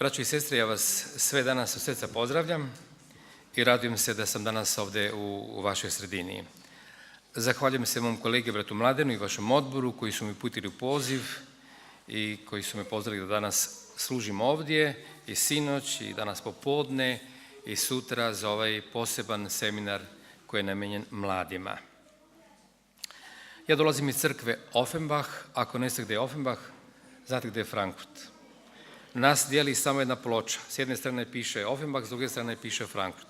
Braćo i sestre, ja vas sve danas od srca pozdravljam i radujem se da sam danas ovdje u vašoj sredini. Zahvaljujem se mom kolegi bratu Mladenu i vašem odboru koji su mi uputili poziv i koji su me pozdravili da danas služim ovdje i sinoć i danas popodne i sutra za ovaj poseban seminar koji je namijenjen mladima. Ja dolazim iz crkve Offenbach. Ako ne znate gdje je Offenbach, znate gdje je Frankfurt. Nas dijeli samo jedna ploča. S jedne strane piše Offenbach, s druge strane piše Frankfurt.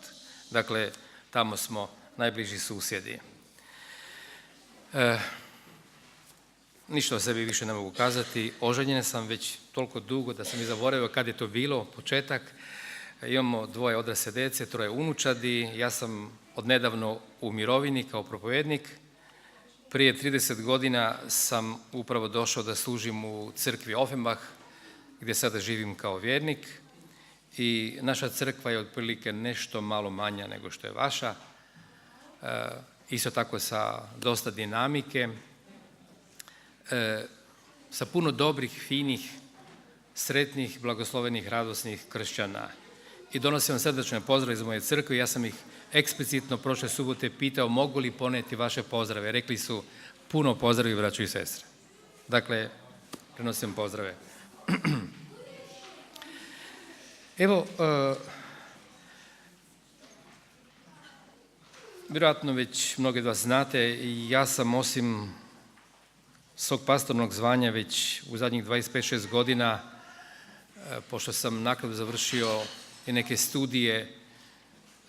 Dakle, tamo smo najbliži susjedi. Ništa o sebi više ne mogu kazati. Oženjen sam već toliko dugo da sam i zaboravio kad je to bilo, početak. Imamo 2 odrasle dece, 3 unučadi. Ja sam odnedavno u mirovini kao propovednik. Prije 30 godina sam upravo došao da služim u crkvi Offenbach, gdje sada živim kao vjernik. I naša crkva je otprilike nešto malo manja nego što je vaša. Isto tako sa dosta dinamike, sa puno dobrih, finih, sretnih, blagoslovenih, radosnih kršćana. I donosim vam srdačne pozdrave iz moje crkve. Ja sam ih eksplicitno prošle subote pitao mogu li poneti vaše pozdrave. Rekli su puno pozdravi, braćo i sestre. Dakle, prenosim pozdrave. Evo, vjerojatno već mnogi od vas znate, ja sam osim svog pastornog zvanja već u zadnjih 25-6 godina, pošto sam naknadno završio i neke studije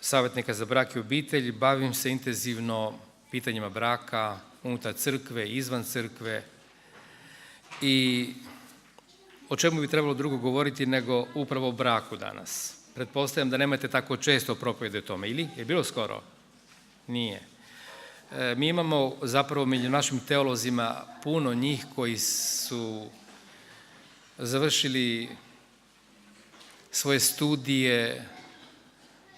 savjetnika za brak i obitelj, bavim se intenzivno pitanjima braka unutar crkve, izvan crkve i o čemu bi trebalo drugo govoriti nego upravo o braku danas. Pretpostavljam da nemate tako često propovjede o tome, ili? Je bilo skoro? Nije. Mi imamo zapravo među našim teolozima puno njih koji su završili svoje studije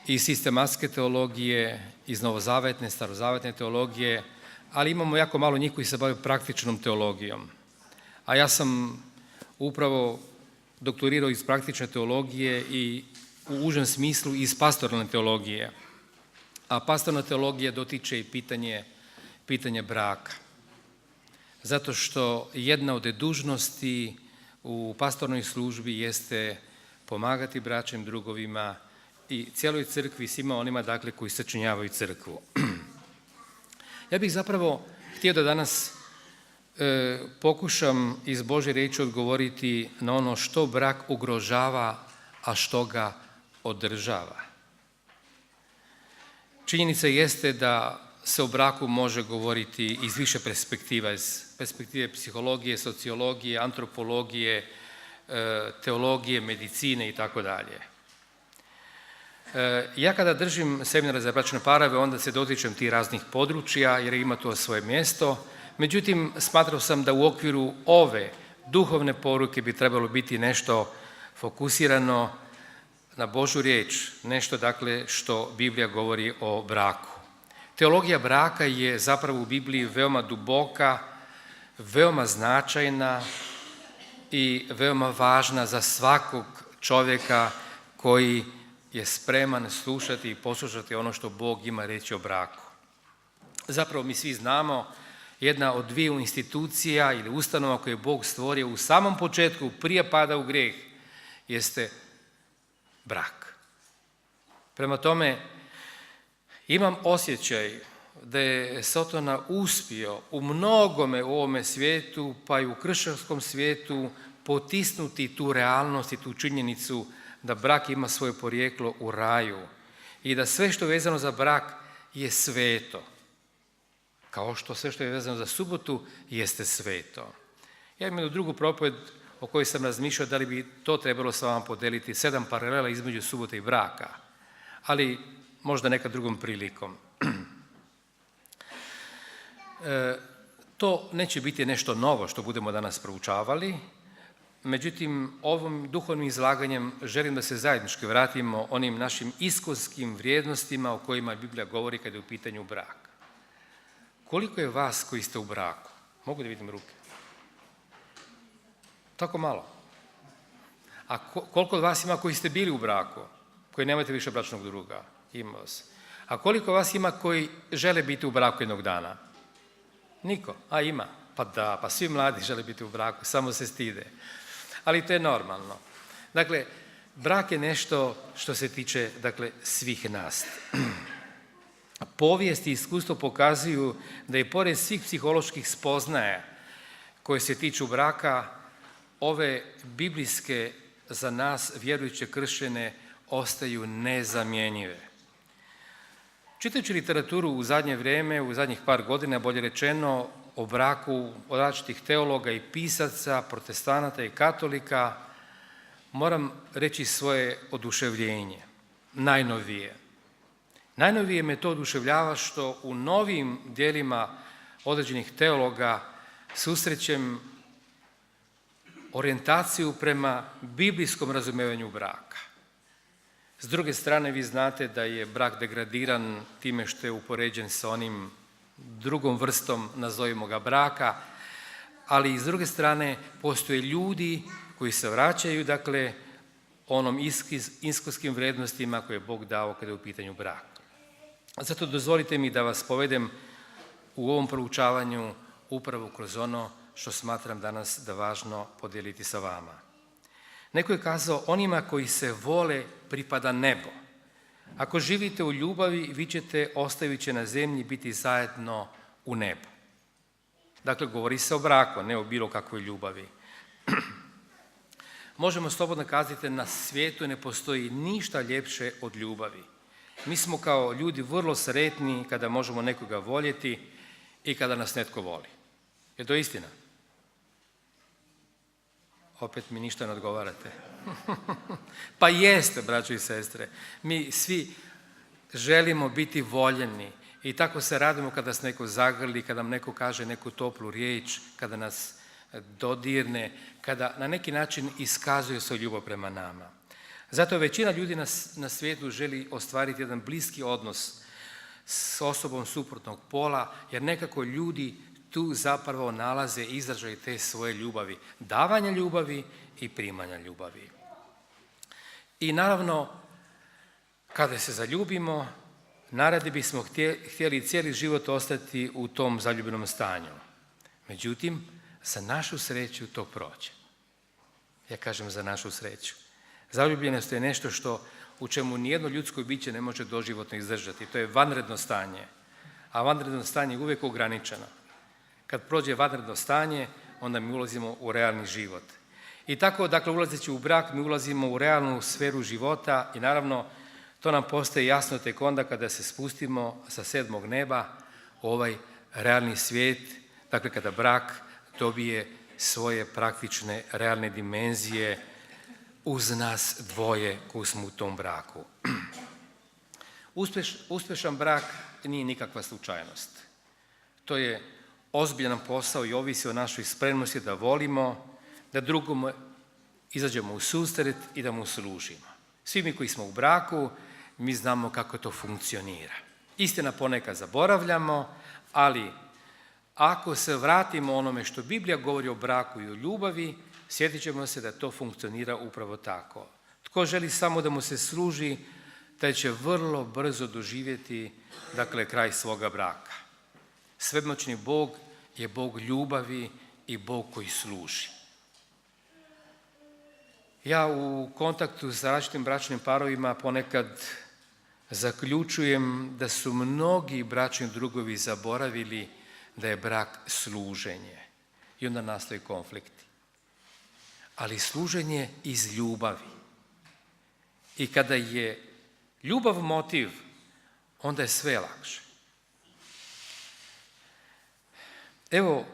iz sistematske teologije, iz novozavetne, starozavetne teologije, ali imamo jako malo njih koji se bave praktičnom teologijom. A ja sam upravo doktorirao iz praktične teologije i u užem smislu iz pastoralne teologije. A pastorna teologija dotiče i pitanje braka. Zato što jedna od dužnosti u pastornoj službi jeste pomagati bračnim drugovima i cijeloj crkvi, svima onima dakle koji sačinjavaju crkvu. Ja bih zapravo htio da danas pokušam iz Božje riječi odgovoriti na ono što brak ugrožava, a što ga održava. Činjenica jeste da se o braku može govoriti iz više perspektiva, iz perspektive psihologije, sociologije, antropologije, teologije, medicine i tako dalje. Ja kada držim seminare za bračne parove, onda se dotičem tih raznih područja jer ima to svoje mjesto. Međutim, smatrao sam da u okviru ove duhovne poruke bi trebalo biti nešto fokusirano na Božju riječ, nešto dakle što Biblija govori o braku. Teologija braka je zapravo u Bibliji veoma duboka, veoma značajna i veoma važna za svakog čovjeka koji je spreman slušati i poslušati ono što Bog ima reći o braku. Zapravo mi svi znamo, jedna od 2 institucija ili ustanova koje je Bog stvorio u samom početku, prije pada u grijeh, jeste brak. Prema tome, imam osjećaj da je Sotona uspio u mnogome u ovome svijetu, pa i u kršćanskom svijetu, potisnuti tu realnost i tu činjenicu da brak ima svoje porijeklo u raju i da sve što je vezano za brak je sveto. Kao što sve što je vezano za subotu jeste sveto. Ja imam jednu drugu propovjed o kojoj sam razmišljao da li bi to trebalo s vama podeliti, 7 paralela između subote i braka, ali možda nekad drugom prilikom. To neće biti nešto novo što budemo danas proučavali, međutim, ovim duhovnim izlaganjem želim da se zajednički vratimo onim našim iskonskim vrijednostima o kojima Biblija govori kada je u pitanju brak. Koliko je vas koji ste u braku? Mogu da vidim ruke? Tako malo. A koliko od vas ima koji ste bili u braku, koji nemate više bračnog druga? Ima vas. A koliko vas ima koji žele biti u braku jednog dana? Niko. A ima. Pa da, pa svi mladi žele biti u braku, samo se stide. Ali to je normalno. Dakle, brak je nešto što se tiče, dakle, svih nas. Povijest i iskustvo pokazuju da i pored svih psiholoških spoznaja koje se tiču braka, ove biblijske za nas vjerujuće kršćane ostaju nezamjenjive. Čitajući literaturu u zadnje vrijeme, u zadnjih par godina, bolje rečeno, o braku od različitih teologa i pisaca, protestanata i katolika, moram reći svoje oduševljenje, najnovije. Najnovije me to oduševljava što u novim dijelima određenih teologa susrećem orijentaciju prema biblijskom razumijevanju braka. S druge strane, vi znate da je brak degradiran time što je upoređen sa onim drugom vrstom, nazovimo ga, braka, ali s druge strane postoje ljudi koji se vraćaju, dakle, onom iskonskim vrijednostima koje je Bog dao kada je u pitanju brak. Zato dozvolite mi da vas povedem u ovom proučavanju upravo kroz ono što smatram danas da važno podijeliti sa vama. Neko je kazao, onima koji se vole pripada nebo. Ako živite u ljubavi, vi ćete, ostajući na zemlji, biti zajedno u nebu. Dakle, govori se o braku, ne o bilo kakvoj ljubavi. Možemo slobodno kazati, na svijetu ne postoji ništa ljepše od ljubavi. Mi smo kao ljudi vrlo sretni kada možemo nekoga voljeti i kada nas netko voli. Je to istina? Opet mi ništa ne odgovarate. Pa jeste, braćo i sestre. Mi svi želimo biti voljeni i tako se radimo kada nas neko zagrli, kada nam neko kaže neku toplu riječ, kada nas dodirne, kada na neki način iskazuje svoju ljubav prema nama. Zato većina ljudi na svijetu želi ostvariti jedan bliski odnos s osobom suprotnog pola, jer nekako ljudi tu zapravo nalaze izražaj te svoje ljubavi, davanja ljubavi i primanja ljubavi. I naravno, kada se zaljubimo, naradi bismo htjeli cijeli život ostati u tom zaljubljenom stanju. Međutim, za našu sreću to prođe. Ja kažem za našu sreću. Zaljubljenost je nešto u čemu nijedno ljudsko biće ne može doživotno izdržati. To je vanredno stanje, a vanredno stanje je uvijek ograničeno. Kad prođe vanredno stanje, onda mi ulazimo u realni život. I tako, dakle, ulazeći u brak, mi ulazimo u realnu sferu života i naravno to nam postaje jasno tek onda kada se spustimo sa 7. neba u ovaj realni svijet, dakle kada brak dobije svoje praktične, realne dimenzije uz nas dvoje koji smo u tom braku. Uspješan brak nije nikakva slučajnost. To je ozbiljan posao i ovisi o našoj spremnosti da volimo, da drugom izađemo u susret i da mu služimo. Svi mi koji smo u braku, mi znamo kako to funkcionira. Istina, ponekad zaboravljamo, ali ako se vratimo onome što Biblija govori o braku i o ljubavi, sjetit ćemo se da to funkcionira upravo tako. Tko želi samo da mu se služi, taj će vrlo brzo doživjeti, dakle, kraj svoga braka. Svemoćni Bog je Bog ljubavi i Bog koji služi. Ja u kontaktu sa različitim bračnim parovima ponekad zaključujem da su mnogi bračni drugovi zaboravili da je brak služenje. I onda nastaju konflikti. Ali služenje iz ljubavi. I kada je ljubav motiv, onda je sve lakše. Evo,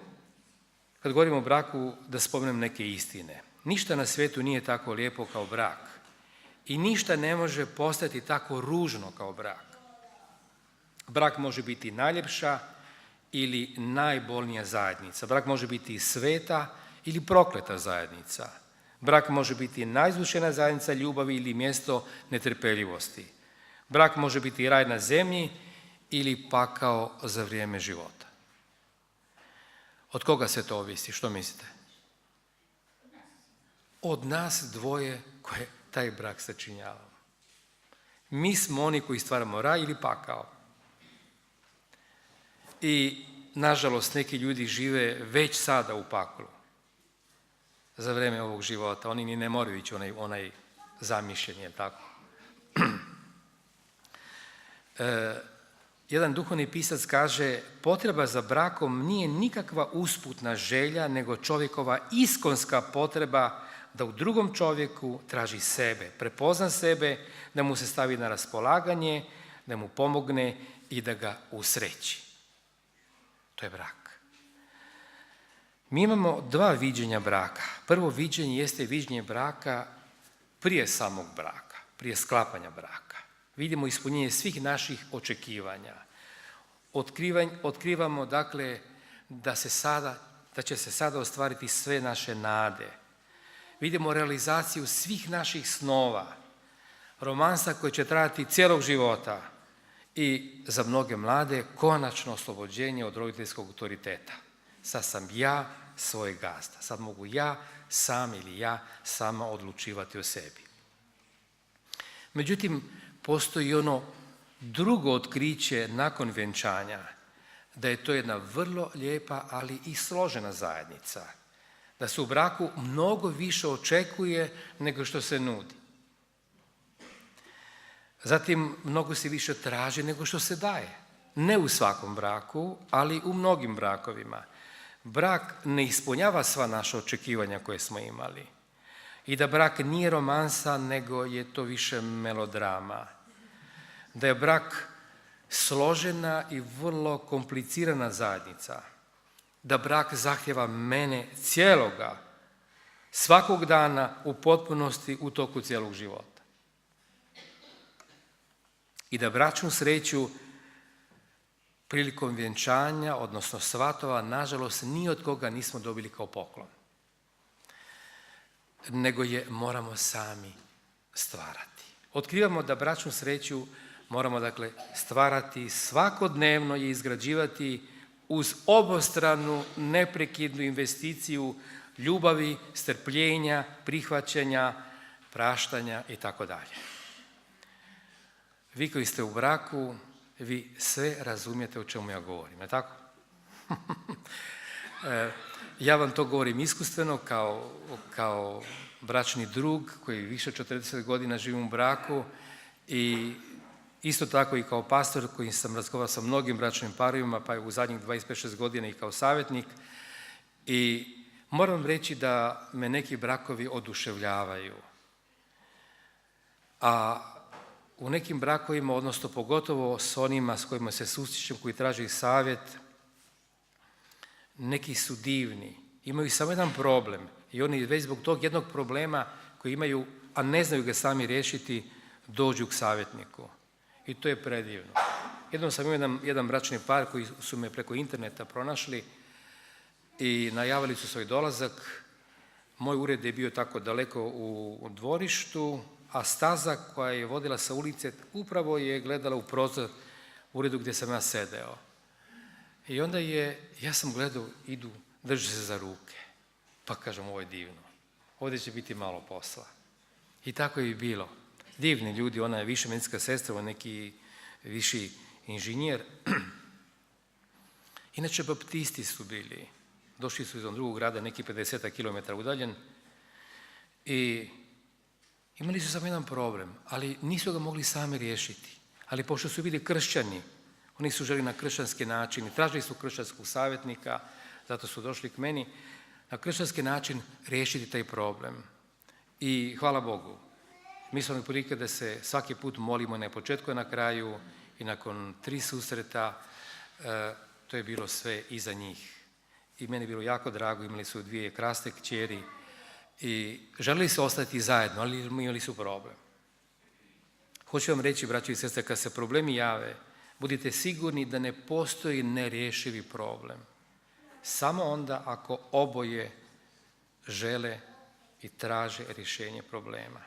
kad govorimo o braku, da spomenem neke istine. Ništa na svijetu nije tako lijepo kao brak. I ništa ne može postati tako ružno kao brak. Brak može biti najljepša ili najbolnija zajednica. Brak može biti sveta ili prokleta zajednica. Brak može biti najzvučena zajednica ljubavi ili mjesto netrpeljivosti. Brak može biti raj na zemlji ili pakao za vrijeme života. Od koga se to ovisi? Što mislite? od nas dvoje koje taj brak sačinjavamo. Mi smo oni koji stvaramo raj ili pakao. I, nažalost, neki ljudi žive već sada u paklu za vrijeme ovog života. Oni ni ne moraju ići onaj zamišljen, je tako? Jedan duhovni pisac kaže, potreba za brakom nije nikakva usputna želja, nego čovjekova iskonska potreba da u drugom čovjeku traži sebe, prepozna sebe, da mu se stavi na raspolaganje, da mu pomogne i da ga usreći. To je brak. Mi imamo dva viđenja braka. Prvo viđenje jeste viđenje braka prije samog braka, prije sklapanja braka. Vidimo ispunjenje svih naših očekivanja. Otkrivamo, dakle, da će se sada ostvariti sve naše nade. Vidimo realizaciju svih naših snova, romansa koji će trajati cijelog života i za mnoge mlade konačno oslobođenje od roditeljskog autoriteta. Sad sam ja svoj gazda, sad mogu ja sam ili ja sama odlučivati o sebi. Međutim, postoji ono drugo otkriće nakon vjenčanja, da je to jedna vrlo lijepa, ali i složena zajednica. Da se u braku mnogo više očekuje nego što se nudi. Zatim, mnogo se više traži nego što se daje. Ne u svakom braku, ali u mnogim brakovima. Brak ne ispunjava sva naša očekivanja koje smo imali. I da brak nije romansa, nego je to više melodrama. Da je brak složena i vrlo komplicirana zajednica. Da brak zahtjeva mene cijeloga, svakog dana, u potpunosti, u toku cijelog života. I da bračnu sreću prilikom vjenčanja, odnosno svatova, nažalost, ni od koga nismo dobili kao poklon. Nego je moramo sami stvarati. Otkrivamo da bračnu sreću moramo, dakle, stvarati svakodnevno i izgrađivati uz obostranu, neprekidnu investiciju ljubavi, strpljenja, prihvaćanja, praštanja itd. Vi koji ste u braku, vi sve razumijete o čemu ja govorim, je tako? Ja vam to govorim iskustveno kao bračni drug koji više od 40 godina živim u braku i isto tako i kao pastor koji sam razgovarao sa mnogim bračnim parovima, pa u zadnjih 25-6 godina i kao savjetnik. I moram vam reći da me neki brakovi oduševljavaju. A u nekim brakovima, odnosno pogotovo s onima s kojima se susrećem, koji traže savjet, neki su divni, imaju samo jedan problem i oni već zbog tog jednog problema koji imaju, a ne znaju ga sami riješiti, dođu k savjetniku. I to je predivno. Jednom sam imao jedan bračni par koji su me preko interneta pronašli i najavili su svoj dolazak. Moj ured je bio tako daleko u dvorištu, a staza koja je vodila sa ulice upravo je gledala u prozor uredu gdje sam ja sedeo. I onda ja sam gledao, idu, drže se za ruke. Pa kažem, ovo je divno. Ovdje će biti malo posla. I tako je i bilo. Divni ljudi, ona je viša medicinska sestra, on neki viši inženjer. Inače, baptisti su bili. Došli su iz drugog grada, neki 50 km udaljen. I imali su samo jedan problem, ali nisu ga mogli sami riješiti. Ali pošto su bili kršćani, oni su želi na kršćanski način i tražili su kršćanskog savjetnika, zato su došli k meni, na kršćanski način riješiti taj problem. I hvala Bogu, mi smo imali prilike da se svaki put molimo na početku i na kraju i nakon 3 susreta, to je bilo sve iza njih. I meni je bilo jako drago, imali su 2 krasne kćeri i želili su ostati zajedno, ali imali su problem. Hoću vam reći, braći i sestre, kad se problemi jave, budite sigurni da ne postoji nerješivi problem. Samo onda ako oboje žele i traže rješenje problema.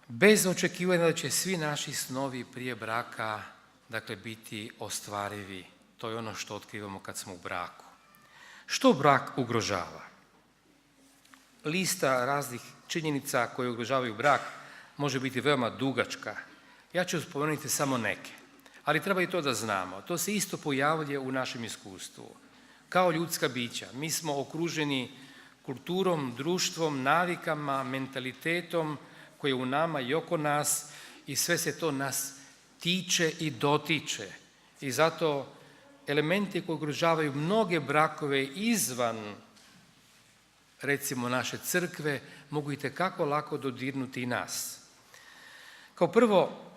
Bez očekivanja da će svi naši snovi prije braka, dakle, biti ostvarivi. To je ono što otkrivamo kad smo u braku. Što brak ugrožava? lista raznih činjenica koje ugrožavaju brak može biti veoma dugačka. Ja ću spomenuti samo neke, ali treba i to da znamo. To se isto pojavlja u našem iskustvu. Kao ljudska bića, mi smo okruženi kulturom, društvom, navikama, mentalitetom koji je u nama i oko nas i sve se to nas tiče i dotiče. I zato elementi koji ugrožavaju mnoge brakove izvan, recimo, naše crkve, mogu itekako lako dodirnuti i nas. Kao prvo,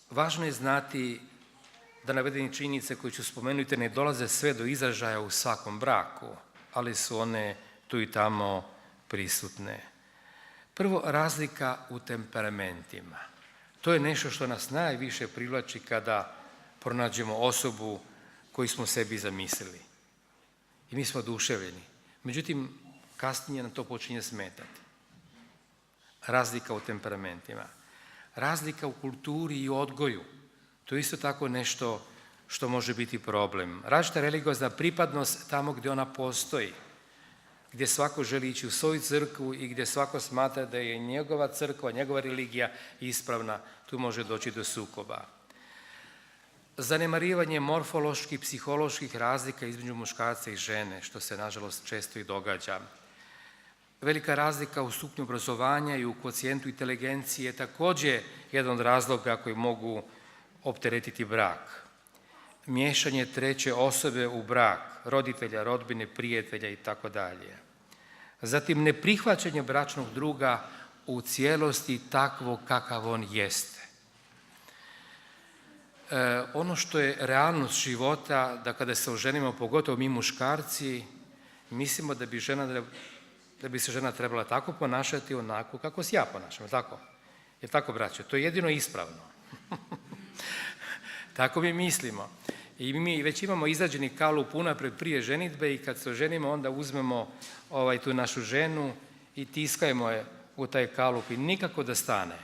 važno je znati da navedene činjenice koje ću spomenuti ne dolaze sve do izražaja u svakom braku, ali su one tu i tamo prisutne. Prvo, razlika u temperamentima. To je nešto što nas najviše privlači kada pronađemo osobu koju smo sebi zamislili. I mi smo oduševljeni. Međutim, kasnije nam to počinje smetati. Razlika u temperamentima. Razlika u kulturi i odgoju. To je isto tako nešto što može biti problem. Različita religiozna pripadnost tamo gdje ona postoji, gdje svako želi ići u svoju crkvu i gdje svako smatra da je njegova crkva, njegova religija ispravna, tu može doći do sukoba. Zanemarivanje morfoloških, psiholoških razlika između muškarca i žene, što se nažalost često i događa. Velika razlika u stupnju obrazovanja i u kvocijentu inteligencije je također jedan od razloga koji mogu opteretiti brak. Miješanje treće osobe u brak, roditelja, rodbine, prijatelja i tako dalje. Zatim neprihvaćanje bračnog druga u cijelosti takvog kakav on jeste. Ono što je realnost života, da kada se oženimo, pogotovo mi muškarci, mislimo da bi se žena trebala tako ponašati onako kako se ja ponašam, tako? Je tako, braćo? To je jedino ispravno. Tako mi mislimo. I mi već imamo izrađeni kalup unaprijed prije ženidbe i kad se oženimo onda uzmemo tu našu ženu i tiskajmo je u taj kalup i nikako da stane.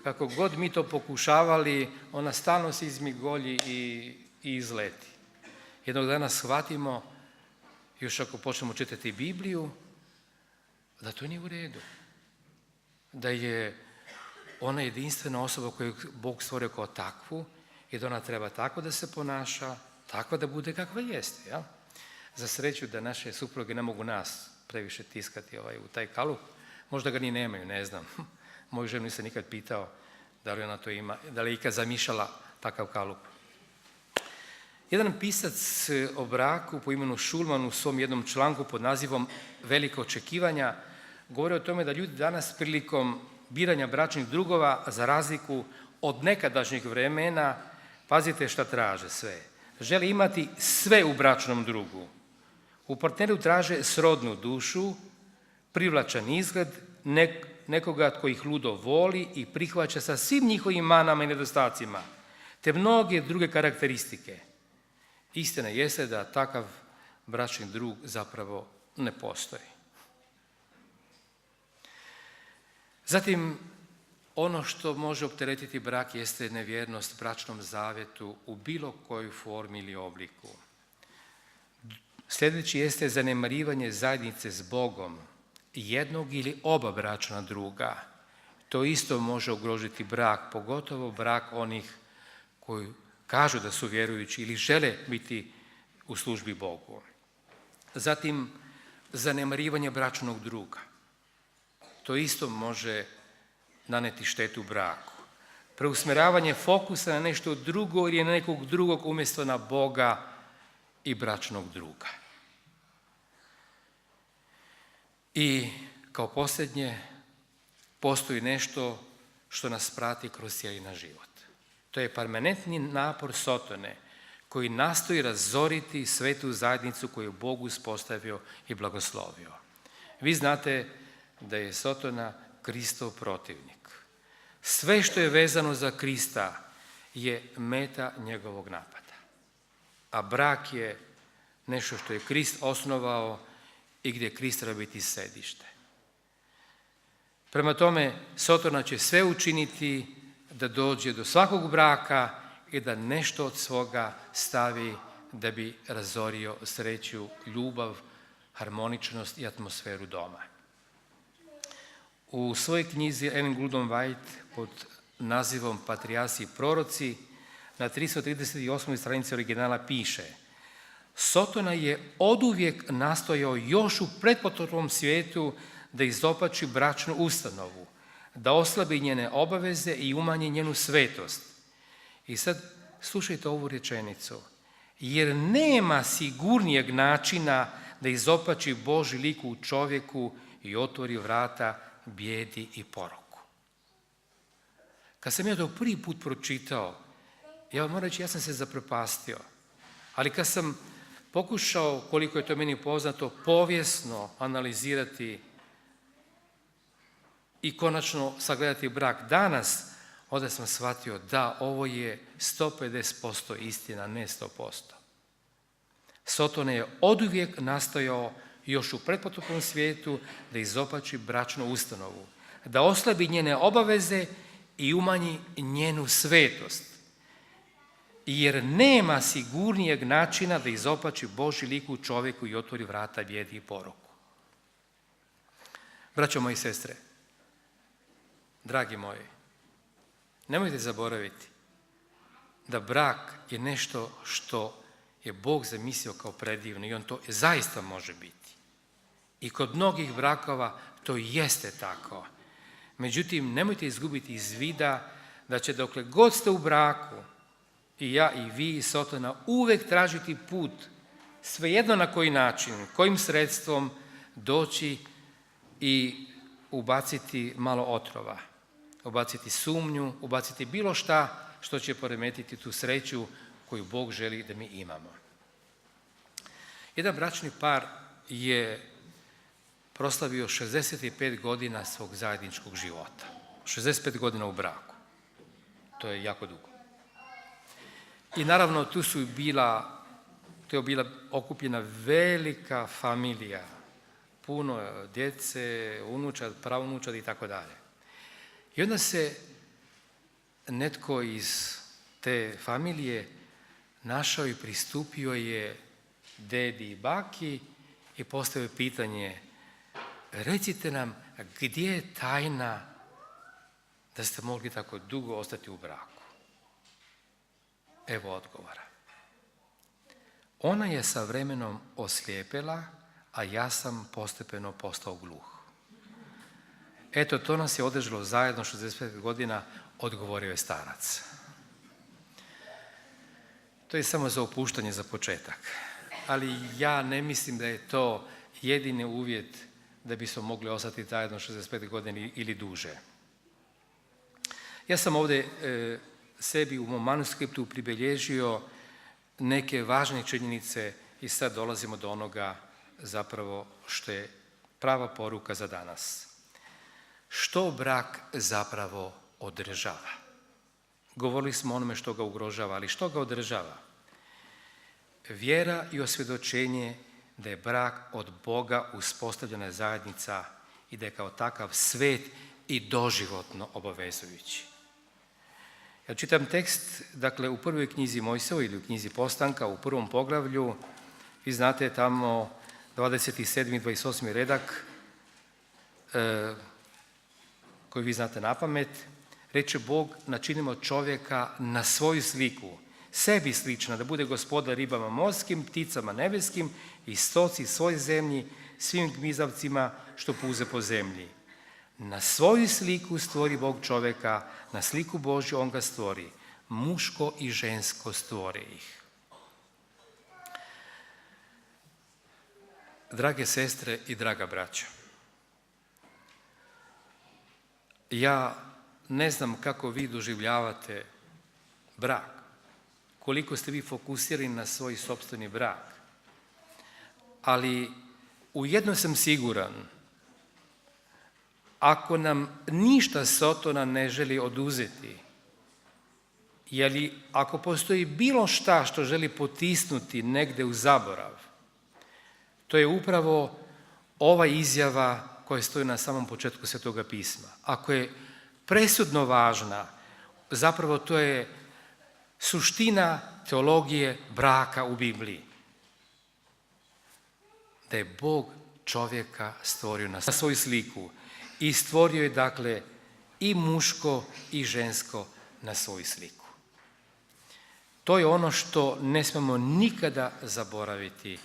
Kako god mi to pokušavali, ona stalno se izmigolji i izleti. Jednog dana shvatimo, još ako počnemo čitati Bibliju, da to nije u redu. Da je ona jedinstvena osoba koju Bog stvorio kao takvu i da ona treba tako da se ponaša, takva da bude kakva jeste. Ja? Za sreću da naše supruge ne mogu nas previše tiskati u taj kalup. Možda ga ni nemaju, ne znam. Moju ženu nisam nikad pitao da li ona to ima, da li je ikad zamišljala takav kalup. Jedan pisac o braku po imenu Šulman u svom jednom članku pod nazivom Velika očekivanja govori o tome da ljudi danas prilikom biranja bračnih drugova, za razliku od nekadašnjeg vremena, pazite šta traže sve. Žele imati sve u bračnom drugu. U partneru traže srodnu dušu, privlačan izgled, nekoga tko ih ludo voli i prihvaća sa svim njihovim manama i nedostacima, te mnoge druge karakteristike. Istina jeste da takav bračni drug zapravo ne postoji. Zatim, ono što može opteretiti brak jeste nevjernost bračnom zavjetu u bilo kojoj formi ili obliku. Sljedeći jeste zanemarivanje zajednice s Bogom, jednog ili oba bračna druga. To isto može ugrožiti brak, pogotovo brak onih koji kažu da su vjerujući ili žele biti u službi Bogu. Zatim, zanemarivanje bračnog druga. To isto može naneti štetu braku. Preusmjeravanje fokusa na nešto drugo ili na nekog drugog umjesto na Boga i bračnog druga. I kao posljednje, postoji nešto što nas prati kroz cijeli naš život. To je permanentni napor Sotone koji nastoji razoriti svetu zajednicu koju je Bog uspostavio i blagoslovio. Vi znate da je Sotona Kristov protivnik. Sve što je vezano za Krista je meta njegovog napada. A brak je nešto što je Krist osnovao i gdje Krist treba biti središte. Prema tome, Sotona će sve učiniti da dođe do svakog braka i da nešto od svoga stavi da bi razorio sreću, ljubav harmoničnost i atmosferu doma. U svojoj knjizi Ellen Goldman White pod nazivom Patrijarsi i proroci na 338. stranici originala piše: Sotona je oduvijek nastojao još u pretpotopnom svijetu da izopači bračnu ustanovu, da oslabi njene obaveze i umanji njenu svetost. I sad slušajte ovu rečenicu. Jer nema sigurnijeg načina da izopači Božji lik u čovjeku i otvori vrata bijedi i poroku. Kad sam ja to prvi put pročitao, ja moram reći, ja sam se zaprepastio. Ali kad sam pokušao, koliko je to meni poznato, povijesno analizirati i konačno sagledati brak danas, onda sam shvatio da ovo je 150% istina, ne 100%. Sotona je oduvijek nastojao još u pretpotopnom svijetu da izopači bračnu ustanovu, da oslabi njene obaveze i umanji njenu svetost. Jer nema sigurnijeg načina da izopači Božji lik u čovjeku i otvori vrata bijedi i poroku. Braćo moji i sestre, dragi moji, nemojte zaboraviti da brak je nešto što je Bog zamislio kao predivno i on to zaista može biti. I kod mnogih brakova to jeste tako. Međutim, nemojte izgubiti iz vida da će dokle god ste u braku, i ja i vi i Sotona, uvijek tražiti put, svejedno na koji način, kojim sredstvom doći i ubaciti malo otrova, ubaciti sumnju, ubaciti bilo šta što će poremetiti tu sreću koju Bog želi da mi imamo. Jedan bračni par je proslavio 65 godina svog zajedničkog života. 65 godina u braku. To je jako dugo. I naravno tu je bila okupljena velika familija, puno djece, unučad, pravunučad i tako dalje. I onda se netko iz te familije našao i pristupio je dedi i baki i postavio pitanje: recite nam, gdje je tajna da ste mogli tako dugo ostati u braku? Evo odgovora. Ona je sa vremenom oslijepela, a ja sam postepeno postao gluh. Eto, to nas je održalo zajedno 65 godina, odgovorio je starac. To je samo za opuštanje za početak. Ali ja ne mislim da je to jedini uvjet da bismo mogli ostati zajedno 65 godina ili duže. Ja sam ovdje sebi u mom manuskriptu pribilježio neke važne činjenice i sad dolazimo do onoga zapravo što je prava poruka za danas. Što brak zapravo održava? Govorili smo o onome što ga ugrožava, ali što ga održava? Vjera i osvjedočenje da je brak od Boga uspostavljena zajednica i da je kao takav svet i doživotno obavezujući. Ja čitam tekst, dakle, u prvoj knjizi Mojsijevoj ili u knjizi Postanka, u prvom poglavlju, vi znate tamo 27. i 28. redak, koji vi znate na pamet, reče Bog: načinimo čovjeka na svoju sliku, sebi slična, da bude gospodar ribama morskim, pticama nebeskim i stoci svoj zemlji, svim gmizavcima što puze po zemlji. Na svoju sliku stvori Bog čovjeka, na sliku Božju on ga stvori, muško i žensko stvori ih. Drage sestre i draga braća, ja ne znam kako vi doživljavate brak, koliko ste vi fokusirani na svoj sopstveni brak, ali u jedno sam siguran: ako nam ništa Sotona ne želi oduzeti, ili ako postoji bilo šta što želi potisnuti negdje u zaborav, to je upravo ova izjava koja stoji na samom početku Svetoga pisma. Ako je presudno važna, zapravo to je suština teologije braka u Bibliji. da je Bog čovjeka stvorio na svoju sliku i stvorio je dakle i muško i žensko na svoju sliku. To je ono što ne smemo nikada zaboraviti,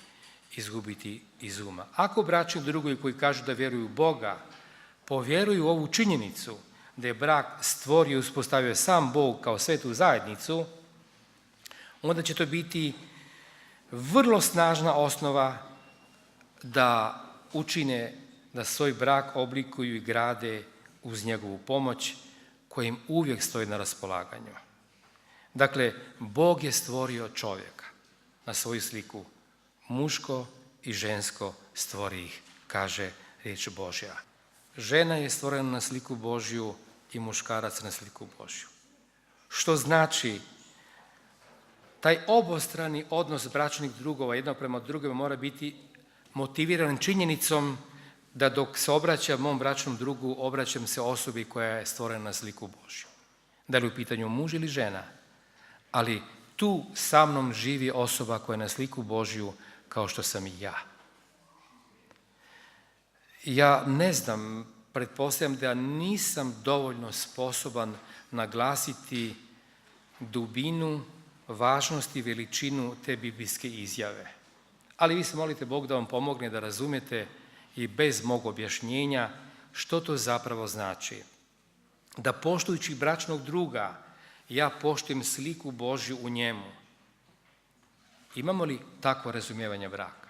izgubiti iz uma. Ako bračni drugovi koji kažu da vjeruju u Boga, povjeruju u ovu činjenicu da je brak stvorio i uspostavio sam Bog kao svetu zajednicu, onda će to biti vrlo snažna osnova da učine, da svoj brak oblikuju i grade uz njegovu pomoć koja im uvijek stoji na raspolaganju. Dakle, Bog je stvorio čovjeka na svoju sliku, muško i žensko stvori ih, kaže riječ Božja. Žena je stvorena na sliku Božju i muškarac na sliku Božju. Što znači taj obostrani odnos bračnih drugova jednog prema drugome mora biti motiviran činjenicom da dok se obraćam mom bračnom drugu, obraćam se osobi koja je stvorena na sliku Božju. Da li u pitanju muž ili žena, ali tu sa mnom živi osoba koja je na sliku Božju kao što sam i ja. Ja ne znam, pretpostavljam da nisam dovoljno sposoban naglasiti dubinu, važnost i veličinu te biblijske izjave. Ali vi se molite Bog da vam pomogne da razumijete i bez mog objašnjenja što to zapravo znači. Da poštujući bračnog druga, ja poštujem sliku Božju u njemu. Imamo li takvo razumijevanje braka?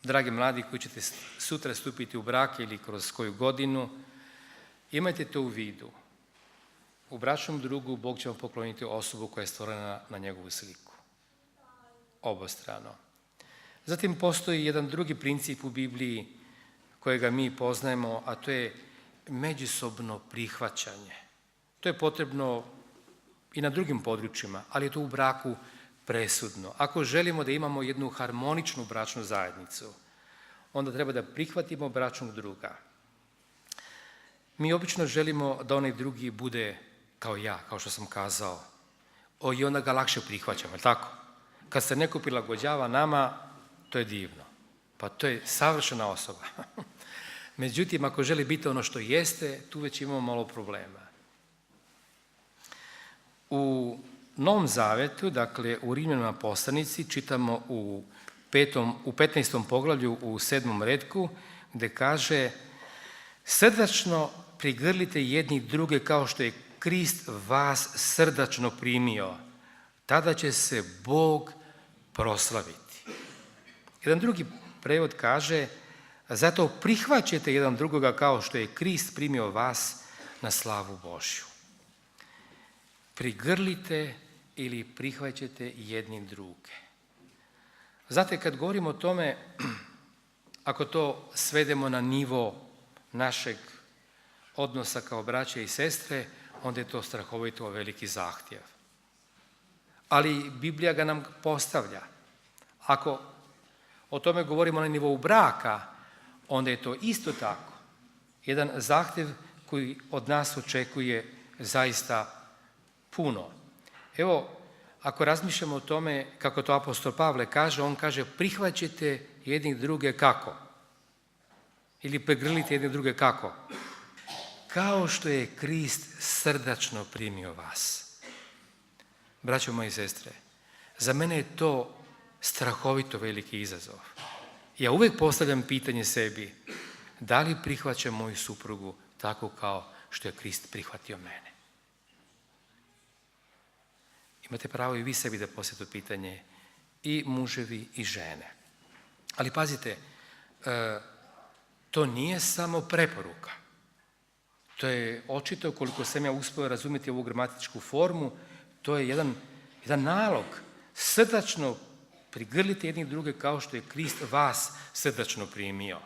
Dragi mladi koji ćete sutra stupiti u brak ili kroz koju godinu, imajte to u vidu. U bračnom drugu Bog će vam pokloniti osobu koja je stvorena na njegovu sliku. Obostrano. Zatim postoji jedan drugi princip u Bibliji kojega mi poznajemo, a to je međusobno prihvaćanje. To je potrebno i na drugim područjima, ali je to u braku presudno. Ako želimo da imamo jednu harmoničnu bračnu zajednicu, onda treba da prihvatimo bračnog druga. Mi obično želimo da onaj drugi bude kao ja, kao što sam kazao, i onda ga lakše prihvaćamo, je li tako? Kad se neko prilagođava nama, to je divno. Pa to je savršena osoba. Međutim, ako želi biti ono što jeste, tu već imamo malo problema. U Novom Zavetu, dakle u Rimljanima poslanici, čitamo u 15. poglavlju u 7. retku, gdje kaže: srdačno prigrlite jedni druge kao što je Krist vas srdačno primio, tada će se Bog proslaviti. Jedan drugi prevod kaže: zato prihvaćajte jedan drugoga kao što je Krist primio vas na slavu Božju. Prigrlite ili prihvaćajte jedni druge. Znate, kad govorimo o tome, ako to svedemo na nivo našeg odnosa kao braće i sestre, onda je to strahovito veliki zahtjev. Ali Biblija ga nam postavlja. Ako o tome govorimo na nivou braka, onda je to isto tako jedan zahtjev koji od nas očekuje zaista puno. Evo, ako razmišljamo o tome kako to apostol Pavle kaže, on kaže: prihvaćajte jedni druge kako? Ili prigrlite jedni druge kako? Kao što je Krist srdačno primio vas. Braćo moji i sestre, za mene je to strahovito veliki izazov. Ja uvijek postavljam pitanje sebi: da li prihvaćam moju suprugu tako kao što je Krist prihvatio mene? Imate pravo i vi sebi da postavite pitanje, i muževi i žene. Ali pazite, to nije samo preporuka. To je očito, koliko sam ja uspio razumjeti ovu gramatičku formu, to je jedan nalog. Srdačno prigrlite jedni druge kao što je Krist vas srdačno primio.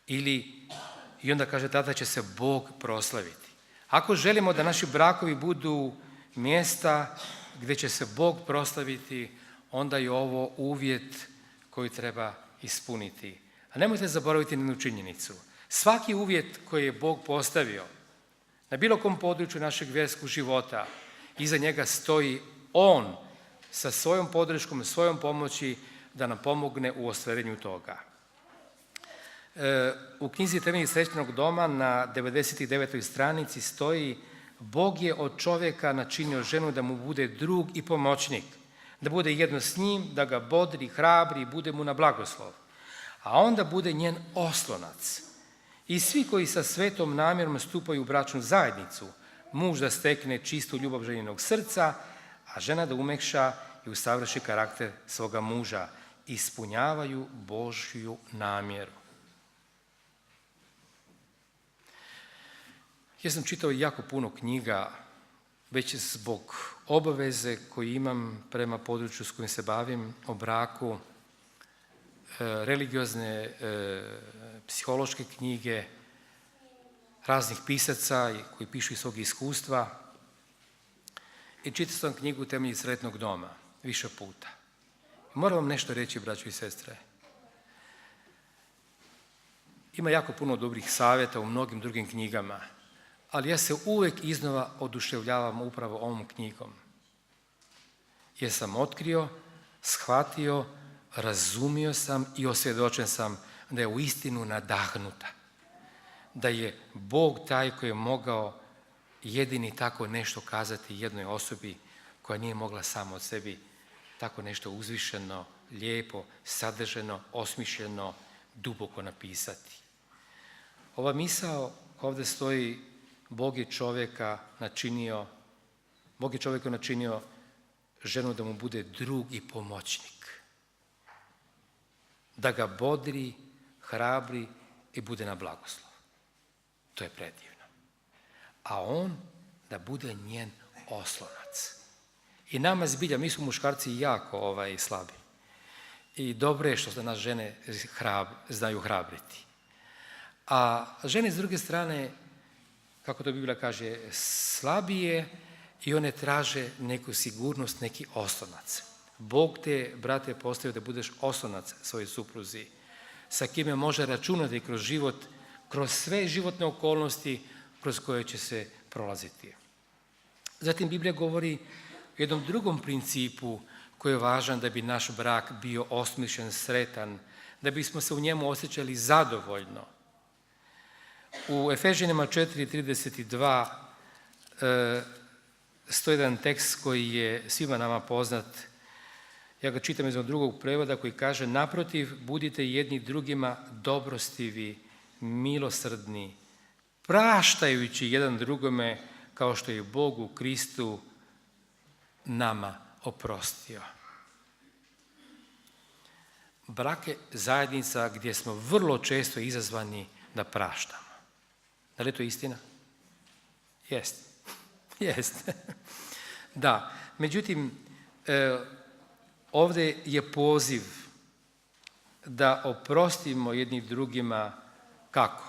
I onda kaže: tada će se Bog proslaviti. Ako želimo da naši brakovi budu mjesta gdje će se Bog proslaviti, onda je ovo uvjet koji treba ispuniti. A nemojte zaboraviti ni jednu činjenicu. Svaki uvjet koji je Bog postavio na bilo kom području našeg vjerskog života, iza njega stoji On sa svojom podrškom, svojom pomoći da nam pomogne u ostvarenju toga. U knjizi Temelji srećnog doma na 99. stranici stoji: Bog je od čovjeka načinio ženu da mu bude drug i pomoćnik, da bude jedno s njim, da ga bodri, hrabri i bude mu na blagoslov, a onda bude njen oslonac. I svi koji sa svetom namjerom stupaju u bračnu zajednicu, muž da stekne čistu ljubav ženinog srca, a žena da umekša i usavrši karakter svoga muža, ispunjavaju Božju namjeru. Ja sam čitao jako puno knjiga, već zbog obaveze koju imam prema području s kojim se bavim, o braku, religiozne, psihološke knjige, raznih pisaca koji pišu iz svog iskustva. I čitao sam knjigu Temelji sretnog doma više puta. Moram vam nešto reći, braćo i sestre. Ima jako puno dobrih savjeta u mnogim drugim knjigama, ali ja se uvijek iznova oduševljavam upravo ovom knjigom. Jer sam otkrio, shvatio, razumio sam i osvjedočen sam da je uistinu nadahnuta. Da je Bog taj koji je mogao jedini tako nešto kazati jednoj osobi koja nije mogla sama od sebi tako nešto uzvišeno, lijepo, sadrženo, osmišljeno, duboko napisati. Ova misao ovdje stoji: Bog je čovjeka načinio ženu da mu bude drug i pomoćnik, da ga bodri, hrabri i bude na blagoslov. To je predivno. A on da bude njen oslonac. I nama zbilja, mi smo muškarci jako slabi. I dobro je što se nas žene znaju hrabriti. A žene s druge strane, kako to Biblija kaže, slabije i one traže neku sigurnost, neki oslonac. Bog te, brate, postavio da budeš oslonac svojoj supruzi, sa kime može računati kroz život, kroz sve životne okolnosti kroz koje će se prolaziti. Zatim Biblija govori o jednom drugom principu koji je važan da bi naš brak bio osmišljen, sretan, da bismo se u njemu osjećali zadovoljno. U Efežanima 4:32 stoji jedan tekst koji je svima nama poznat. Ja ga čitam iz jednog drugog prevoda koji kaže: naprotiv, budite jedni drugima dobrostivi, milosrdni, praštajući jedan drugome kao što je Bog u Kristu nama oprostio. Brak je zajednica gdje smo vrlo često izazvani da praštamo. Da li je to istina? Jest. Jest. Da. Međutim, ovdje je poziv da oprostimo jedni drugima kako?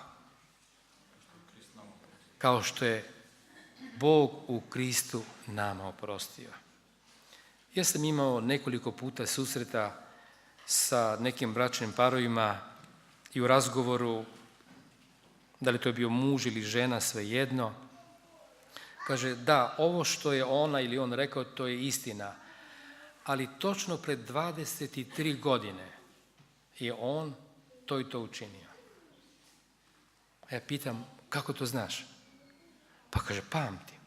Kao što je Bog u Kristu nama oprostio. Ja sam imao nekoliko puta susreta sa nekim bračnim parovima i u razgovoru, da li to je bio muž ili žena, svejedno, kaže: da, ovo što je ona ili on rekao, to je istina, ali točno pred 23 godine je on to i to učinio. A ja pitam: kako to znaš? Pa kaže: pamtim.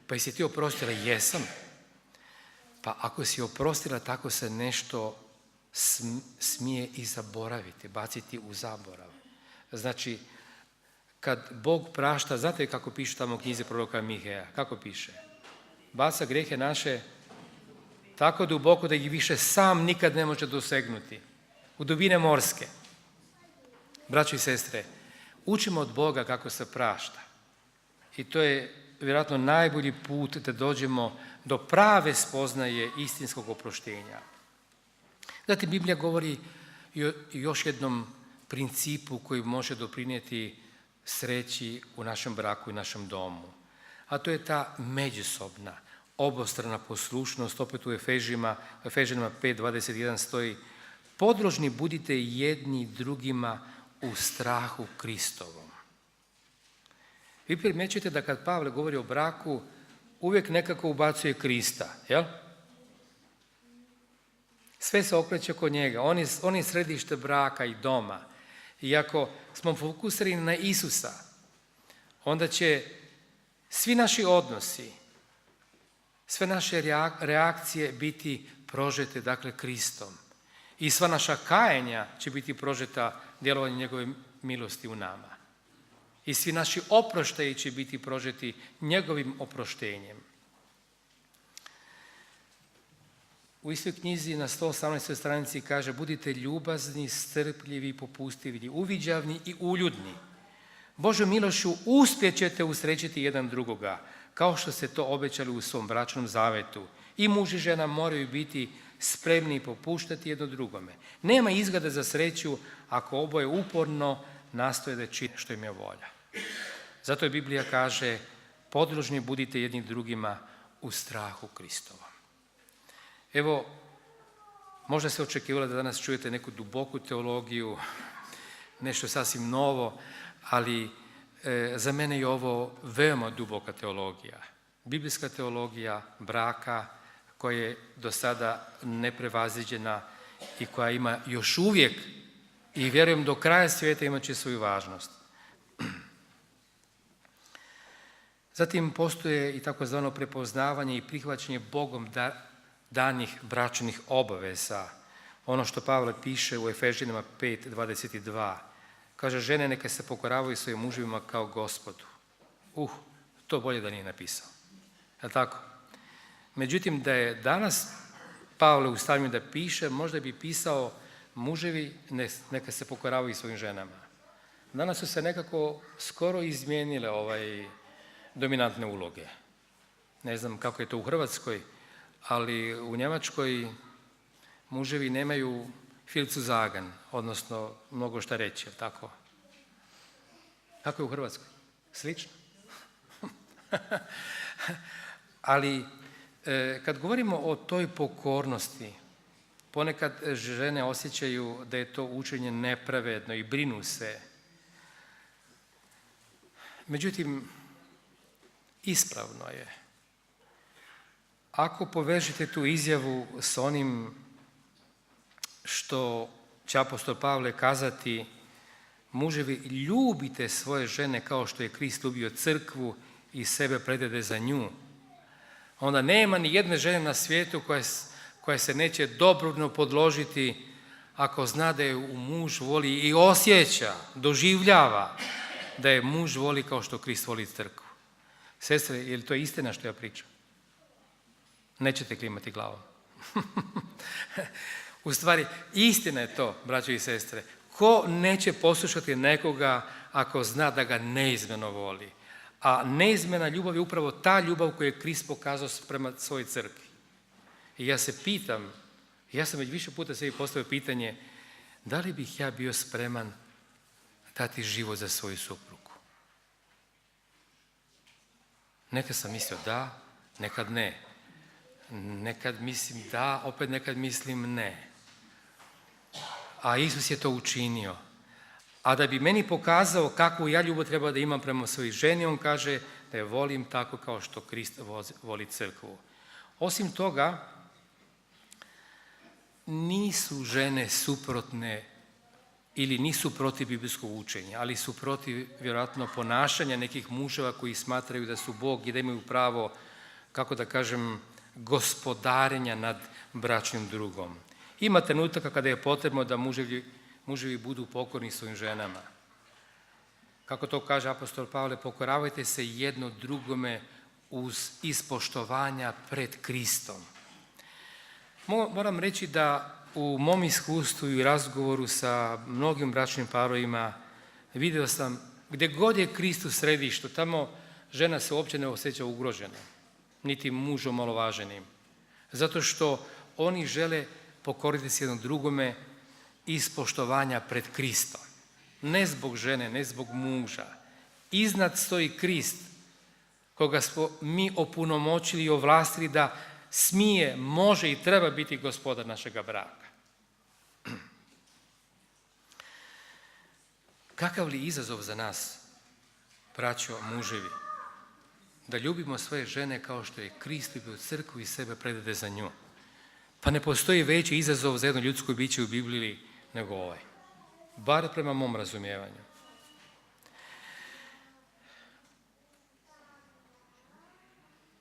Pa jesi ti oprostila? Jesam. Pa ako si oprostila, tako se nešto smije i zaboraviti, baciti u zaborav. Znači, kad Bog prašta, znate kako piše tamo u knjizi proroka Miheja? Kako piše? Baca grijehe naše tako duboko da ih više sam nikad ne može dosegnuti. U dubine morske. Braćo i sestre, učimo od Boga kako se prašta. I to je vjerojatno najbolji put da dođemo do prave spoznaje istinskog oproštenja. Zatim Biblija govori o još jednom principu koji može doprinijeti sreći u našem braku i našem domu. A to je ta međusobna, obostrana poslušnost. Opet u Efežanima 5:21 stoji: podložni budite jedni drugima u strahu Kristovom. Vi primjećujete da kad Pavle govori o braku, uvijek nekako ubacuje Krista, jel? Sve se okreće oko njega. On je središte braka i doma. I ako smo fokusirani na Isusa, onda će svi naši odnosi, sve naše reakcije biti prožete, dakle, Kristom. I sva naša kajenja će biti prožeta djelovanjem njegove milosti u nama. I svi naši oproštaji će biti prožeti njegovim oproštenjem. U istoj knjizi na 118. stranici kaže: budite ljubazni, strpljivi, popustljivi, uviđavni i uljudni. Božjom milošću uspjet ćete usrećiti jedan drugoga, kao što ste to obećali u svom bračnom zavetu. I muž i žena moraju biti spremni i popuštati jedno drugome. Nema izgleda za sreću ako oboje uporno nastoje da čine što im je volja. Zato je Biblija kaže: podložni budite jedni drugima u strahu Kristovom. Evo, možda se očekivalo da danas čujete neku duboku teologiju, nešto sasvim novo, ali za mene je ovo veoma duboka teologija. Biblijska teologija braka koja je do sada neprevaziđena i koja ima još uvijek, i vjerujem do kraja svijeta, imat će svoju važnost. Zatim postoje i takozvano prepoznavanje i prihvaćanje Bogom danih bračnih obaveza. Ono što Pavle piše u Efežanima 5:22. Kaže: žene neka se pokoravaju svojim muževima kao Gospodu. To bolje da nije napisao. Je li tako? Međutim, da je danas Pavle u stanju da piše, možda bi pisao: muževi neka se pokoravaju svojim ženama. Danas su se nekako skoro izmijenile dominantne uloge. Ne znam kako je to u Hrvatskoj, ali u Njemačkoj muževi nemaju viel zu sagen, odnosno mnogo šta reći, je li tako? Kako je u Hrvatskoj? Slično. Ali kad govorimo o toj pokornosti, ponekad žene osjećaju da je to učenje nepravedno i brinu se. Međutim, ispravno je. Ako povežete tu izjavu s onim što će apostol Pavle kazati: muževi, ljubite svoje žene kao što je Krist ljubio crkvu i sebe predade za nju, onda nema ni jedne žene na svijetu koja se neće dobrobno podložiti ako zna da je u muž voli i osjeća, doživljava da je muž voli kao što Krist voli crkvu. Sestre, je li to istina što ja pričam? Nećete klimati glavom. U stvari, istina je to, braćo i sestre. Ko neće poslušati nekoga ako zna da ga neizmjerno voli? A neizmjerna ljubav je upravo ta ljubav koju je Krist pokazao prema svojoj crkvi. I ja se pitam, ja sam već više puta sebi postavio pitanje: da li bih ja bio spreman dati život za svoju suprugu? Nekad sam mislio da, nekad ne. Nekad mislim da, opet nekad mislim ne. A Isus je to učinio. A da bi meni pokazao kakvu ja ljubav treba da imam prema svojoj ženi, on kaže da je volim tako kao što Krist voli crkvu. Osim toga, nisu žene suprotne ili nisu protiv biblijskog učenja, ali su protiv vjerojatno ponašanja nekih muževa koji smatraju da su Bog i da imaju pravo, kako da kažem, gospodarenja nad bračnim drugom. Ima trenutaka kada je potrebno da muževi budu pokorni svojim ženama. Kako to kaže apostol Pavle: pokoravajte se jedno drugome uz ispoštovanja pred Kristom. Moram reći da u mom iskustvu i razgovoru sa mnogim bračnim parovima vidio sam gdje god je Krist u središtu, tamo žena se uopće ne osjeća ugrožena, niti muž omalovaženim. Zato što oni žele pokoriti se jednom drugome iz poštovanja pred Kristom. Ne zbog žene, ne zbog muža. Iznad stoji Krist, koga smo mi opunomoćili i ovlastili da smije, može i treba biti gospodar našega braka. Kakav li izazov za nas, braćo, muževi, da ljubimo svoje žene kao što je Krist ljubio crkvu i sebe predade za nju. Pa ne postoji veći izazov za jedno ljudsko biće u Bibliji nego ovaj. Bar prema mom razumijevanju.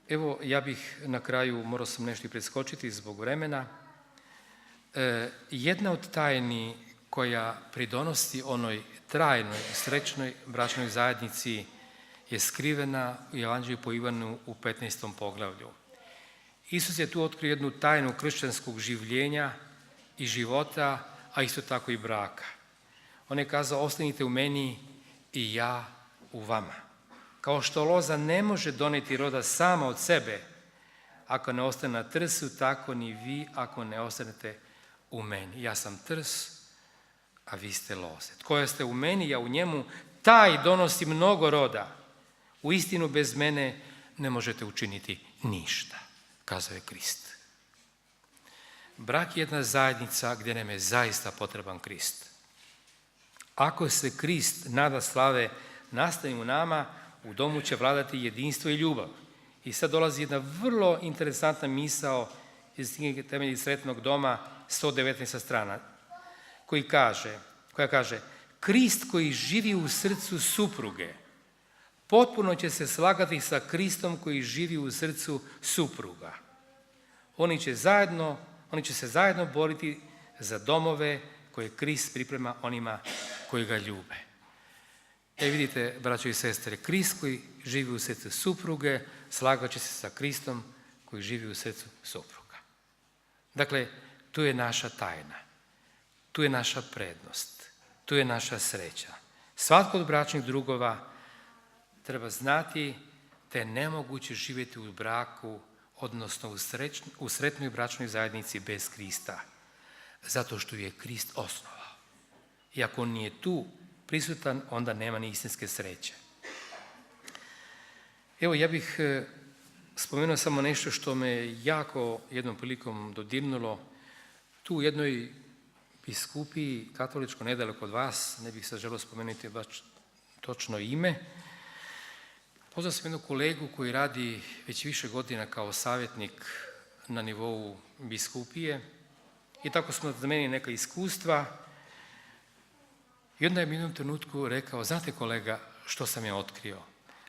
Evo, ja bih na kraju, morao sam nešto i preskočiti zbog vremena. Jedna od tajni koja pridonosi onoj trajnoj, srećnoj bračnoj zajednici je skrivena u Evanđelju po Ivanu u 15. poglavlju. Isus je tu otkrio jednu tajnu kršćanskog življenja i života, a isto tako i braka. On je kazao, ostanite u meni i ja u vama. Kao što loza ne može donijeti roda sama od sebe, ako ne ostane na trsu, tako ni vi ako ne ostanete u meni. Ja sam trs, a vi ste loze. Tko ste u meni, ja u njemu, taj donosi mnogo roda. U istinu bez mene ne možete učiniti ništa, kazao je Krist. Brak je jedna zajednica gdje nam je zaista potreban Krist. Ako se Krist, nada slave, nastavi u nama, u domu će vladati jedinstvo i ljubav. I sad dolazi jedna vrlo interesantna misao iz knjige Temelji sretnog doma, 119. strana, koja kaže Krist koji živi u srcu supruge potpuno će se slagati sa Kristom koji živi u srcu supruga. Oni će se zajedno boriti za domove koje Krist priprema onima koji ga ljube. Vidite, braćo i sestre, Krist koji živi u srcu supruge slagat će se sa Kristom koji živi u srcu supruga. Dakle, tu je naša tajna, tu je naša prednost, tu je naša sreća. Svatko od bračnih drugova treba znati da je nemoguće živjeti u braku, odnosno u sretnoj bračnoj zajednici bez Krista, zato što je Krist osnovao. I ako on nije tu prisutan, onda nema ni istinske sreće. Evo, ja bih spomenuo samo nešto što me jako jednom prilikom dodirnulo. Tu u jednoj biskupiji, katoličko, nedaleko od vas, ne bih sad želio spomenuti baš točno ime, pozvao sam jednog kolegu koji radi već više godina kao savjetnik na nivou biskupije i tako smo zamenili neka iskustva. I onda je u jednom trenutku rekao, znate kolega, što sam ja otkrio?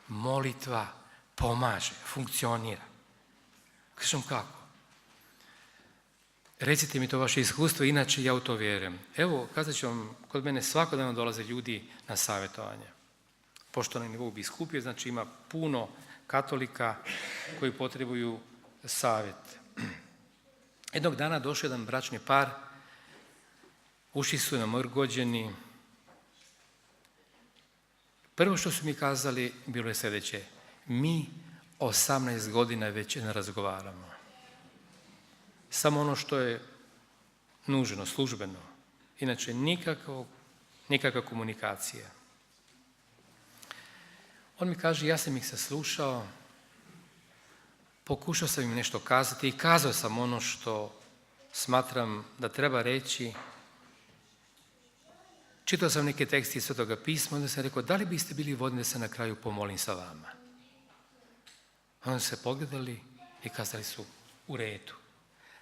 Molitva pomaže, funkcionira. Kažem, kako? Recite mi to vaše iskustvo, inače ja u to vjerujem. Evo, kazat ću vam, kod mene svakodnevno dolaze ljudi na savjetovanje. Pošto na nivou biskupije, znači ima puno katolika koji potrebuju savjet. Jednog dana došao jedan bračni par, ušli su namrgođeni. Prvo što su mi kazali bilo je sljedeće, mi 18 godina već ne razgovaramo. Samo ono što je nužno, službeno. Inače nikakva komunikacija. On mi kaže, ja sam ih saslušao, pokušao sam im nešto kazati i kazao sam ono što smatram da treba reći. Čitao sam neke tekste iz Svetoga pisma, onda sam rekao, da li biste bili voljni da se na kraju pomolim sa vama? Oni su se pogledali i kazali su, u redu.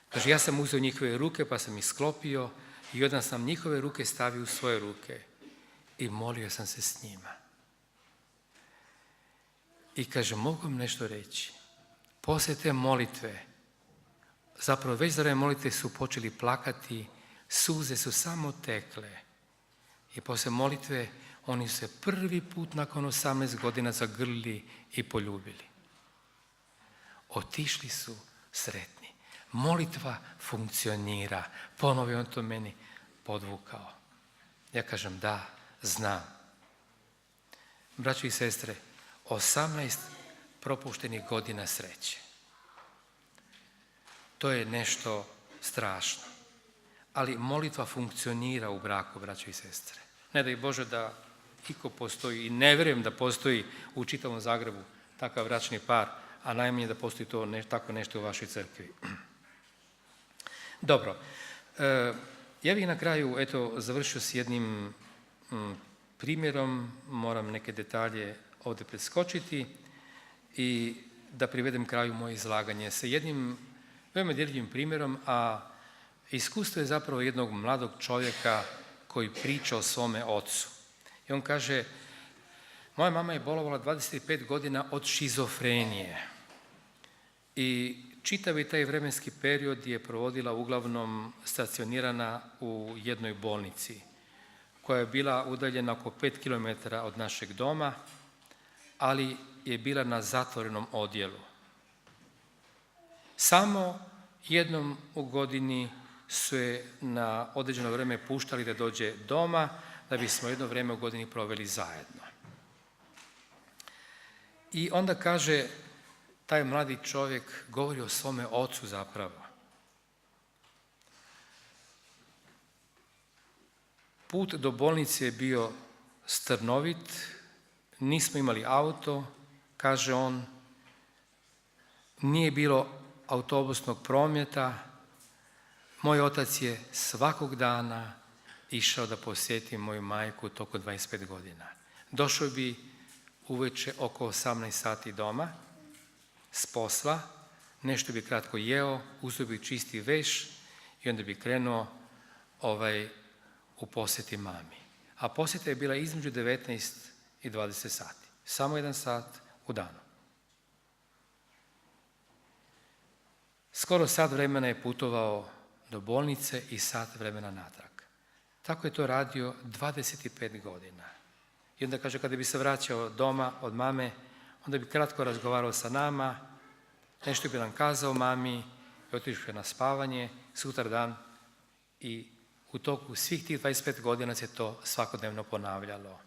Kaže, ja sam uzeo njihove ruke pa sam ih sklopio i onda sam njihove ruke stavio u svoje ruke i molio sam se s njima. I kaže, mogu vam nešto reći. Poslije te molitve, zapravo već za vreme molitve su počeli plakati, suze su samo tekle. I poslije molitve oni se prvi put nakon 18 godina zagrlili i poljubili. Otišli su sretni. Molitva funkcionira. Ponovo je on to meni podvukao. Ja kažem, da, znam. Braćo i sestre, 18 propuštenih godina sreće. To je nešto strašno. Ali molitva funkcionira u braku, braćo i sestre. Ne daj Bože da iko postoji, i ne vjerujem da postoji u čitavom Zagrebu takav bračni par, a najmanje da postoji to tako nešto u vašoj crkvi. Dobro, ja bih na kraju završio s jednim primjerom, moram neke detalje ovdje preskočiti i da privedem kraju moje izlaganje sa jednim veoma dirljivim primjerom, a iskustvo je zapravo jednog mladog čovjeka koji priča o svome ocu. I on kaže, moja mama je bolovala 25 godina od šizofrenije i čitavi taj vremenski period je provodila uglavnom stacionirana u jednoj bolnici koja je bila udaljena oko 5 km od našeg doma, ali je bila na zatvorenom odjelu. Samo jednom u godini su je na određeno vrijeme puštali da dođe doma, da bismo jedno vrijeme u godini proveli zajedno. I onda kaže, taj mladi čovjek govori o svome ocu zapravo. Put do bolnice je bio strnovit, nismo imali auto, kaže on, nije bilo autobusnog prometa, moj otac je svakog dana išao da posjeti moju majku tokom 25 godina. Došao bi uveče oko 18 sati doma, s posla, nešto bi kratko jeo, uzeo bi čisti veš i onda bi krenuo u posjeti mami. A posjeta je bila između 19 i 20 sati. Samo 1 sat u danu. Skoro sat vremena je putovao do bolnice i sat vremena natrag. Tako je to radio 25 godina. I onda kaže, kada bi se vraćao doma od mame, onda bi kratko razgovarao sa nama, nešto bi nam kazao mami i otišao na spavanje, sutra dan i u toku svih tih 25 godina se to svakodnevno ponavljalo.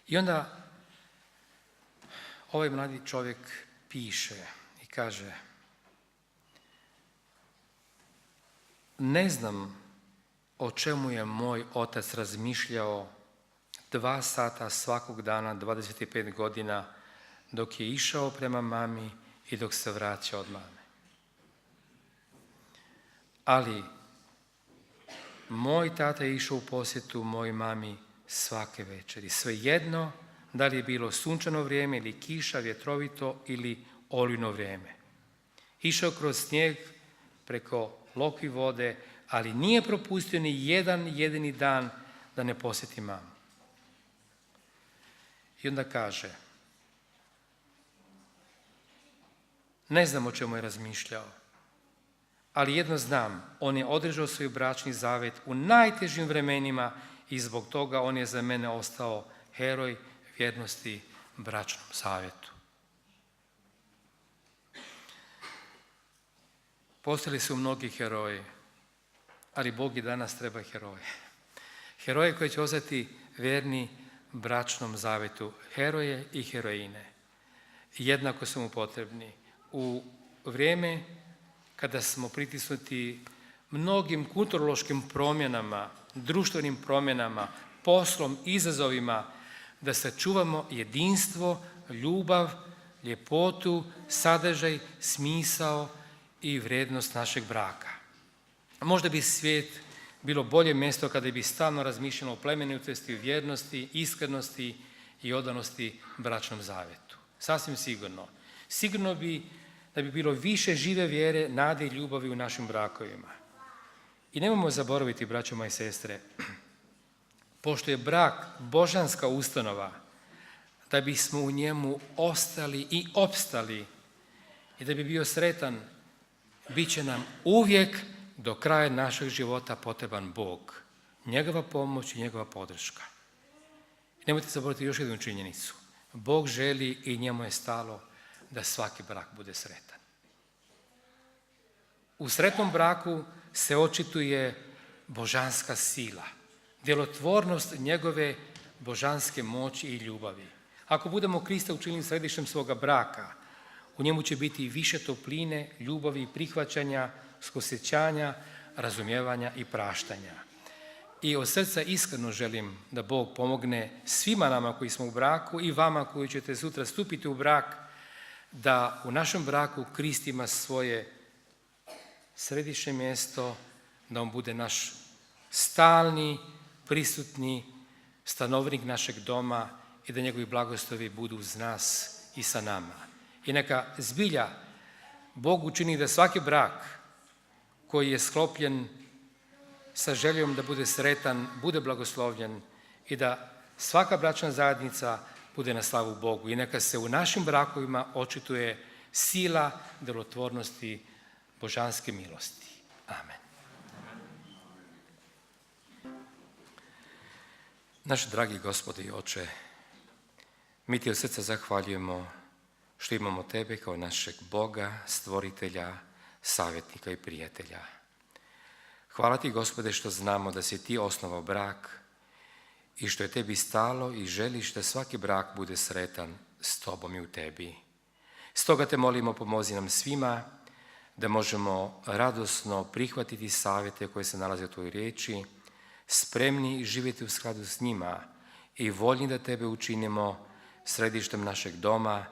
I onda ovaj mladi čovjek piše i kaže, ne znam o čemu je moj otac razmišljao 2 sata svakog dana, 25 godina, dok je išao prema mami i dok se vraćao od mame. Ali moj tata je išao u posjetu mojoj mami svake večeri. Svejedno da li je bilo sunčano vrijeme ili kiša, vjetrovito ili olujno vrijeme. Išao kroz snijeg, preko lokvi vode, ali nije propustio ni jedan jedini dan da ne posjeti mamu. I onda kaže, ne znam o čemu je razmišljao, ali jedno znam, on je održao svoj bračni zavet u najtežim vremenima i zbog toga on je za mene ostao heroj vjernosti bračnom zavetu. Postali su mnogi heroji, ali Bog i danas treba heroje. Heroje koji će ostati vjerni bračnom zavetu. Heroje i heroine. Jednako su mu potrebni. U vrijeme kada smo pritisnuti mnogim kulturološkim promjenama, društvenim promjenama, poslom, izazovima, da sačuvamo jedinstvo, ljubav, ljepotu, sadržaj, smisao i vrijednost našeg braka. Možda bi svijet bilo bolje mjesto kada bi stalno razmišljalo o plemenitosti, vjernosti, iskrenosti i odanosti bračnom zavetu. Sasvim sigurno. Sigurno bi da bi bilo više žive vjere, nade i ljubavi u našim brakovima. I nemojmo zaboraviti, braćo moje sestre, pošto je brak božanska ustanova, da bismo u njemu ostali i opstali i da bi bio sretan, bit će nam uvijek do kraja našeg života potreban Bog, njegova pomoć i njegova podrška. Nemojte zaboraviti još jednu činjenicu. Bog želi i njemu je stalo da svaki brak bude sretan. U sretnom braku se očituje božanska sila, djelotvornost njegove božanske moći i ljubavi. Ako budemo Krista učinili središtem svoga braka, u njemu će biti više topline, ljubavi, prihvaćanja, suosjećanja, razumijevanja i praštanja. I od srca iskreno želim da Bog pomogne svima nama koji smo u braku i vama koji ćete sutra stupiti u brak, da u našem braku Krist ima svoje središnje mjesto, da on bude naš stalni, prisutni stanovnik našeg doma i da njegovi blagoslovi budu uz nas i sa nama. I neka zbilja Bog učini da svaki brak koji je sklopljen sa željom da bude sretan, bude blagoslovljen i da svaka bračna zajednica bude na slavu Bogu. I neka se u našim brakovima očituje sila djelotvornosti božanske milosti. Amen. Naš dragi Gospodi i Oče, mi ti od srca zahvaljujemo što imamo tebe kao našeg Boga, stvoritelja, savjetnika i prijatelja. Hvala ti, Gospode, što znamo da si ti osnovao brak i što je tebi stalo i želiš da svaki brak bude sretan s tobom i u tebi. Stoga te molimo, pomozi nam svima da možemo radosno prihvatiti savjete koje se nalaze u tvojoj riječi, spremni živjeti u skladu s njima i voljni da tebe učinimo središtem našeg doma,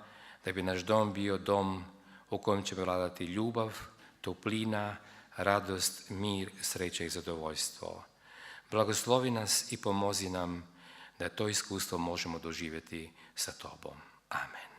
da bi naš dom bio dom u kojem će vladati ljubav, toplina, radost, mir, sreća i zadovoljstvo. Blagoslovi nas i pomozi nam da to iskustvo možemo doživjeti sa tobom. Amen.